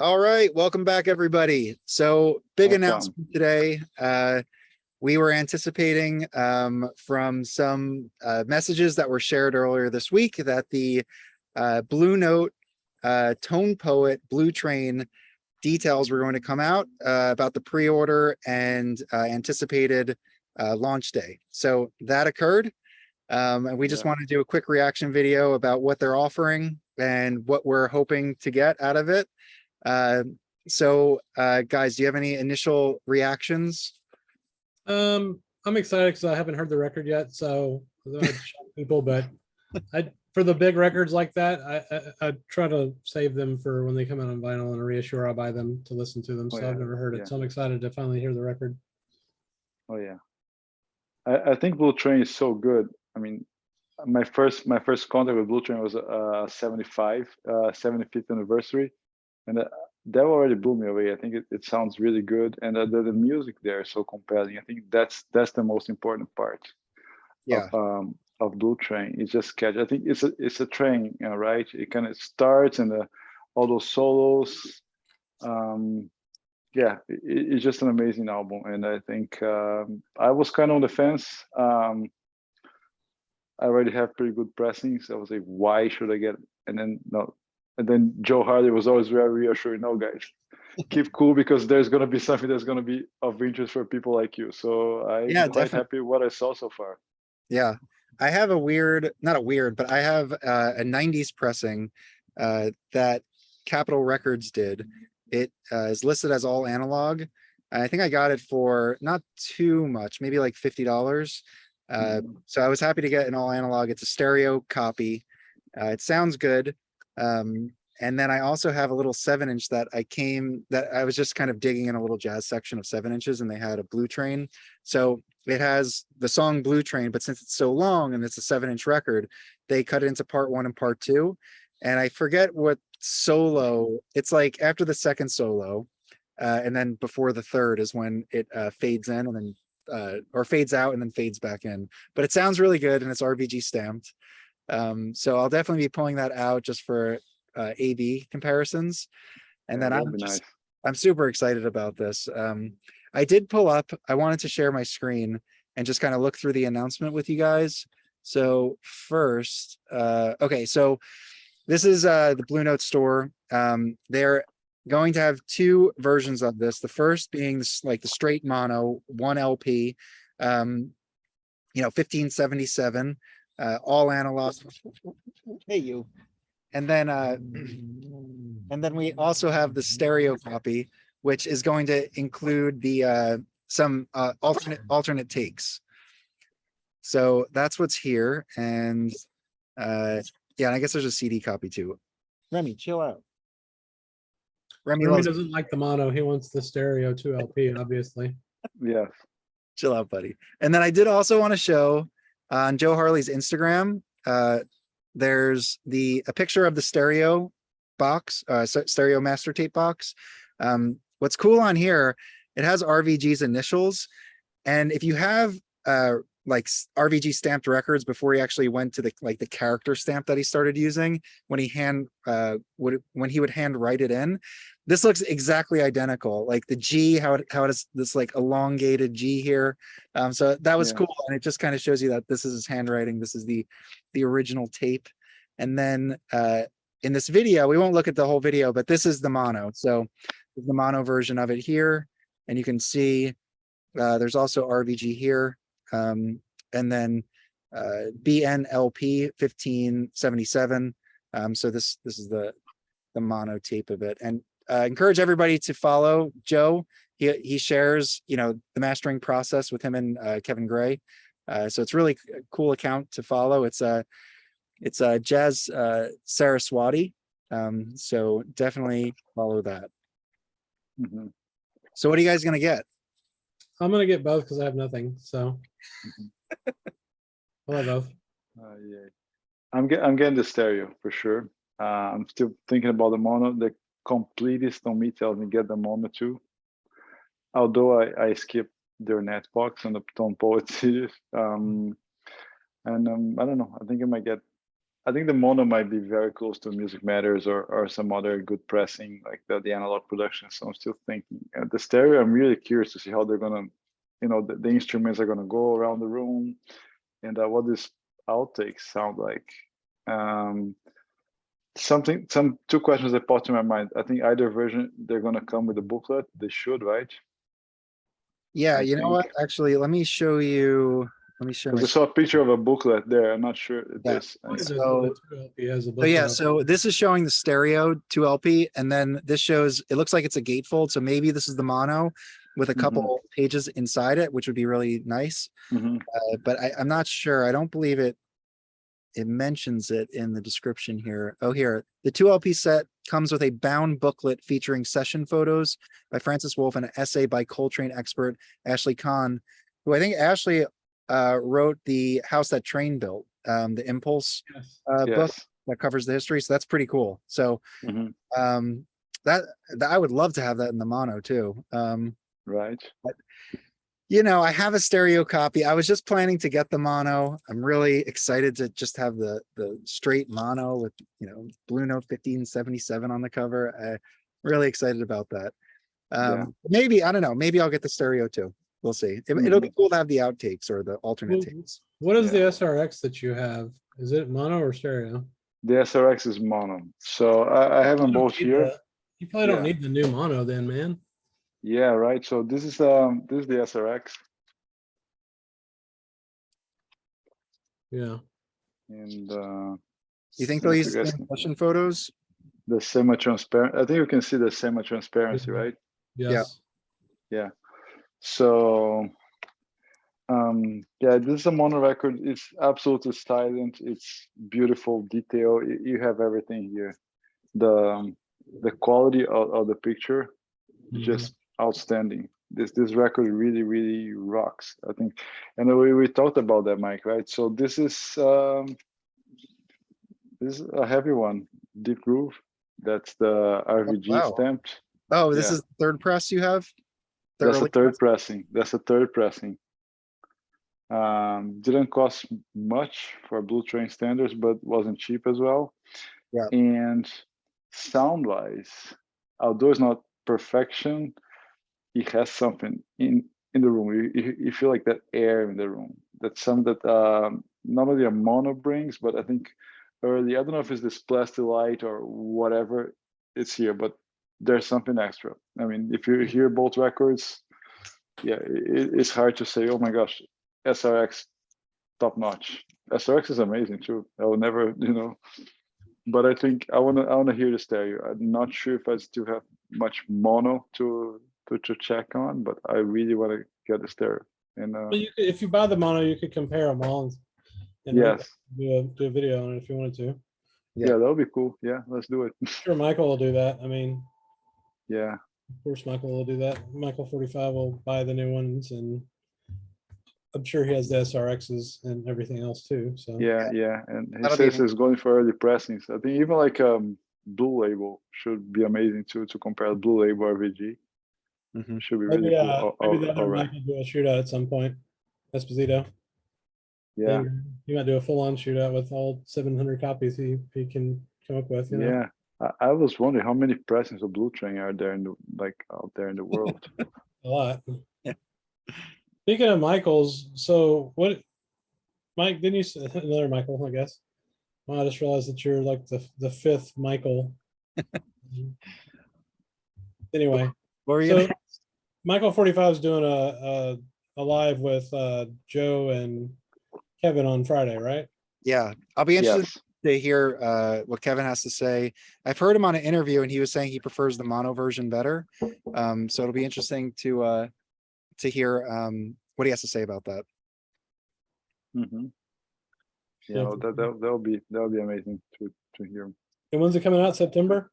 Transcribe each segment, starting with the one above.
All right, welcome back, everybody. So big Welcome. announcement today. We were anticipating from some messages that were shared earlier this week that the Blue Note Tone Poet Blue Train details were going to come out about the pre-order and anticipated launch day. So that occurred. And we just want to do a quick reaction video about what they're offering and what we're hoping to get out of it. Guys, do you have any initial reactions? I'm excited because I haven't heard the record yet, so I'd shock people, but for the big records like that, I try to save them for when they come out on vinyl, and a reassure I'll buy them to listen to them. So I've never heard it, so I'm excited to finally hear the record. Oh yeah, I think Blue Train is so good. I mean, my first contact with Blue Train was 75th anniversary, and that already blew me away. I think it sounds really good, and the music there is so compelling. I think that's the most important part. Yeah. Of Blue Train. It's just catchy. I think it's a train, right? It kind of starts and all those solos. Yeah, it's just an amazing album, and I think I was kind of on the fence. I already have pretty good pressings. I was like, why should I get? And then no, and then Joe Hardy was always very reassuring. No, guys, keep cool because there's gonna be something that's gonna be of interest for people like you. So I'm quite happy with what I saw so far. Yeah, I have not a weird, but I have a 90s pressing that Capitol Records did. It is listed as all analog. I think I got it for not too much, maybe like $50. So I was happy to get an all analog. It's a stereo copy. It sounds good. And then I also have a little 7-inch that I was just kind of digging in a little jazz section of 7 inches, and they had a Blue Train. So it has the song Blue Train, but since it's so long and it's a 7-inch record, they cut it into part 1 and part 2. And I forget what solo, it's like after the second solo, and then before the third is when it fades in and then or fades out and then fades back in. But it sounds really good and it's RVG stamped. So I'll definitely be pulling that out just for A/B comparisons. And then I'm super excited about this. I did pull up, I wanted to share my screen and just kind of look through the announcement with you guys. So first, okay, so this is the Blue Note store. They're going to have 2 versions of this. The first being this, like the straight mono 1 LP, 1577, all analog. Hey, you. And then we also have the stereo copy, which is going to include the some alternate takes. So that's what's here. And yeah, and I guess there's a CD copy too. Remy, chill out. Remy doesn't like the mono. He wants the stereo 2 LP, obviously. Yes. Chill out, buddy. And then I did also want to show on Joe Harley's Instagram, there's a picture of the stereo box, stereo master tape box. What's cool on here, it has RVG's initials. And if you have like RVG stamped records before he actually went to the character stamp that he started using when he would hand write it in, this looks exactly identical. Like the G, how it is this like elongated G here. So that was cool, and it just kind of shows you that this is his handwriting. This is the original tape. And then in this video, we won't look at the whole video, but this is the mono. So the mono version of it here, and you can see there's also RVG here. And then BNLP 1577. So this is the mono tape of it. And encourage everybody to follow Joe. He shares, the mastering process with him and Kevin Gray. So it's really a cool account to follow. It's Jazz Saraswati. So definitely follow that. Mm-hmm. So what are you guys gonna get? I'm gonna get both because I have nothing. So I'll have both. Yeah, I'm getting the stereo for sure. I'm still thinking about the mono. The completist on me tells me get the mono too. Although I skipped their net box on the Tone Poet series. I don't know. I think I might get I think the mono might be very close to Music Matters or some other good pressing like the analog production. So I'm still thinking the stereo. I'm really curious to see how they're gonna, the instruments are gonna go around the room, and what this outtakes sound like. Some two questions that popped to my mind. I think either version they're gonna come with a booklet. They should, right? Yeah, I you know what? think. Actually, let me show you. Let me share my. Because I saw a picture of a booklet there. I'm not sure if Yeah. this. Why is it So- the 2LP has a So yeah, booklet? so this is showing the stereo 2LP, and then this shows, it looks like it's a gatefold, so maybe this is the mono with a couple pages inside it, which would be really nice. Mhm. But I'm not sure. I don't believe it mentions it in the description here. Oh, here, the 2LP set comes with a bound booklet featuring session photos by Francis Wolf and an essay by Coltrane expert Ashley Kahn, who I think Ashley wrote the House That Train Built, the Impulse Yes. book Yes. that covers the history. So that's pretty cool. So Mhm. um, that I would love to have that in the mono too. Right. I have a stereo copy. I was just planning to get the mono. I'm really excited to just have the straight mono with Blue Note 1577 on the cover. Really excited about that. Yeah. Maybe, I don't know, maybe I'll get the stereo too. We'll see. It'll be cool to have the outtakes or the alternate Well, takes. What is Yeah. the SRX that you have? Is it mono or stereo? The SRX is mono. So I have them You don't both need here. You probably don't Yeah. need the new mono then, man. Yeah. Right. So this is the SRX, Yeah. and You think and they'll if use you the guys same session photos? the semi-transparent. I think you can see the semi-transparency, Mhm. right? Yes. Yeah. So yeah, this is a mono record. It's absolutely silent. It's beautiful detail. You have everything here. The quality of the picture is Mhm. just outstanding. This record really rocks, I think. And we talked about that, Mike, right? So this is a heavy one, Deep Groove. That's the RVG wow. stamped. Oh, this Yeah. is the third press you have? The That's a early third press? pressing. That's a third pressing. Didn't cost much for Blue Train standards, but wasn't cheap as well. Yeah. And sound wise, although it's not perfection, it has something in the room. You feel like that air in the room. That's something that not only a mono brings, but I think early, I don't know if it's this plastic light or whatever, it's here, but there's something extra. I mean, if you hear both records, yeah, it's hard to say, oh my gosh, SRX top notch. SRX is amazing too. I will never, but I think I wanna hear the stereo. I'm not sure if I still have much mono to check on, but I really want to get the stereo. And Well, if you buy the mono, you could compare them all and yes, do a video on it if you wanted to. yeah, that'll be cool. Yeah, let's do it. Sure, Michael will do that. I mean, Yeah, of course, Michael will do that. Michael 45 will buy the new ones, and I'm sure he has the SRXs and everything else too. So yeah, and he That'll be says he's going for early pressings. I think even like Blue Label should be amazing too, to compare Blue Label RVG. Mhm. Should be really cool. maybe the All other right. Michael do a shootout at some point. Esposito. Yeah, He might do a full-on shootout with all 700 copies he can come up with. yeah. I was wondering how many pressings of Blue Train are there out there in the world. A lot. Yeah. Speaking of Michaels, so what, Mike? Didn't you say another Michael? I guess. Well, I just realized that you're like the fifth Michael. Anyway, What were you so gonna? Michael 45 is doing a live with Joe and Kevin on Friday, right? Yeah, I'll be interested Yes. to hear what Kevin has to say. I've heard him on an interview and he was saying he prefers the mono version better. So it'll be interesting to hear what he has to say about that. Mm-hmm. Yeah, Yeah. well, that'll be amazing to hear. And when's it coming out? September?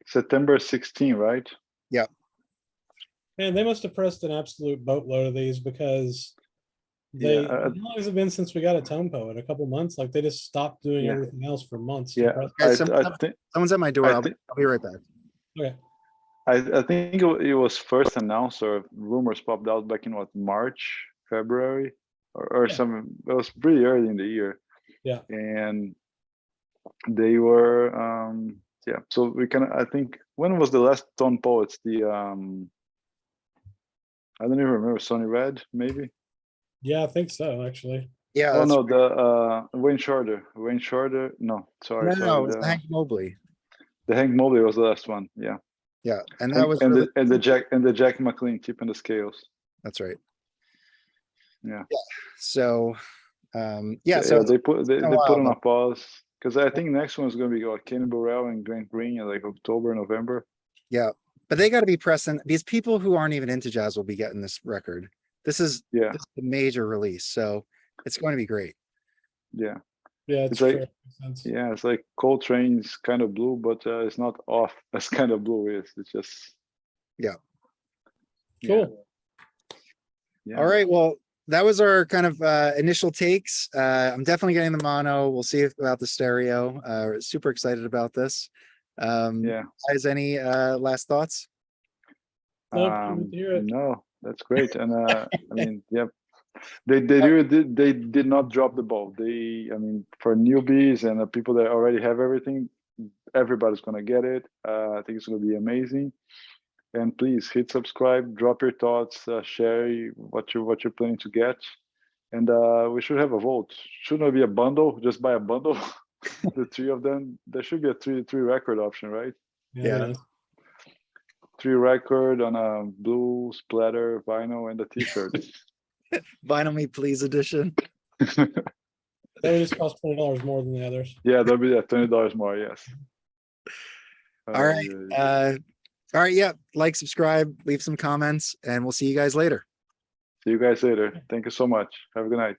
September 16, right? Man, they must have pressed an absolute boatload of these because they, Yeah, how long has it been since we got a tone poet? A couple months? Like they just stopped doing Yeah. everything else for months. Yeah, Guys, I think someone's at my door. I I'll think be right back. Okay. I think it was first announced, or rumors popped out back in March, February, or Yeah. some. It was pretty early in the year. Yeah. And they were yeah. So we can. I think when was the last Tone Poets? The I don't even remember. Sonny Red, maybe. Yeah, I think so, actually. Yeah, Oh that's no, the Wayne Shorter. Wayne Shorter. No, sorry, no, sorry. it's Hank Mobley. The Hank Mobley was the last one. Yeah, Yeah, and that was and really the Jack McLean tipping the scales. that's right. Yeah. So yeah, So, so yeah, it's they been a put while, on a but pause because I think next one is going to be what, Kenny Burrell and Grant Green in like October, November. yeah, but they got to be pressing these people who aren't even into jazz will be getting this record. This is Yeah, this is a major release, so it's going to be great. yeah. Yeah, it's It's like true. Makes sense. yeah, it's like Coltrane's kind of blue, but it's not off as kind of blue is. It's just Yeah. Cool. Yeah. All right. Well, that was our kind of initial takes. I'm definitely getting the mono. We'll see about the stereo. Super excited about this. Yeah. Guys, any last thoughts? No, can't wait to hear it. No, that's great. And I mean, yeah, they did not drop the ball. I mean, for newbies and people that already have everything, everybody's gonna get it. I think it's gonna be amazing. And please hit subscribe, drop your thoughts, share what you're planning to get, and we should have a vote. Shouldn't it be a bundle? Just buy a bundle, the three of them. There should be a three record option, right? Yeah. 3 record on a blue splatter vinyl and a T-shirt. Vinyl Me Please edition. That would just cost $20 more than the others. Yeah, that'll be at $20 more. Yes. All right. All right. Yeah. Like, subscribe, leave some comments, and we'll see you guys later. See you guys later. Thank you so much. Have a good night.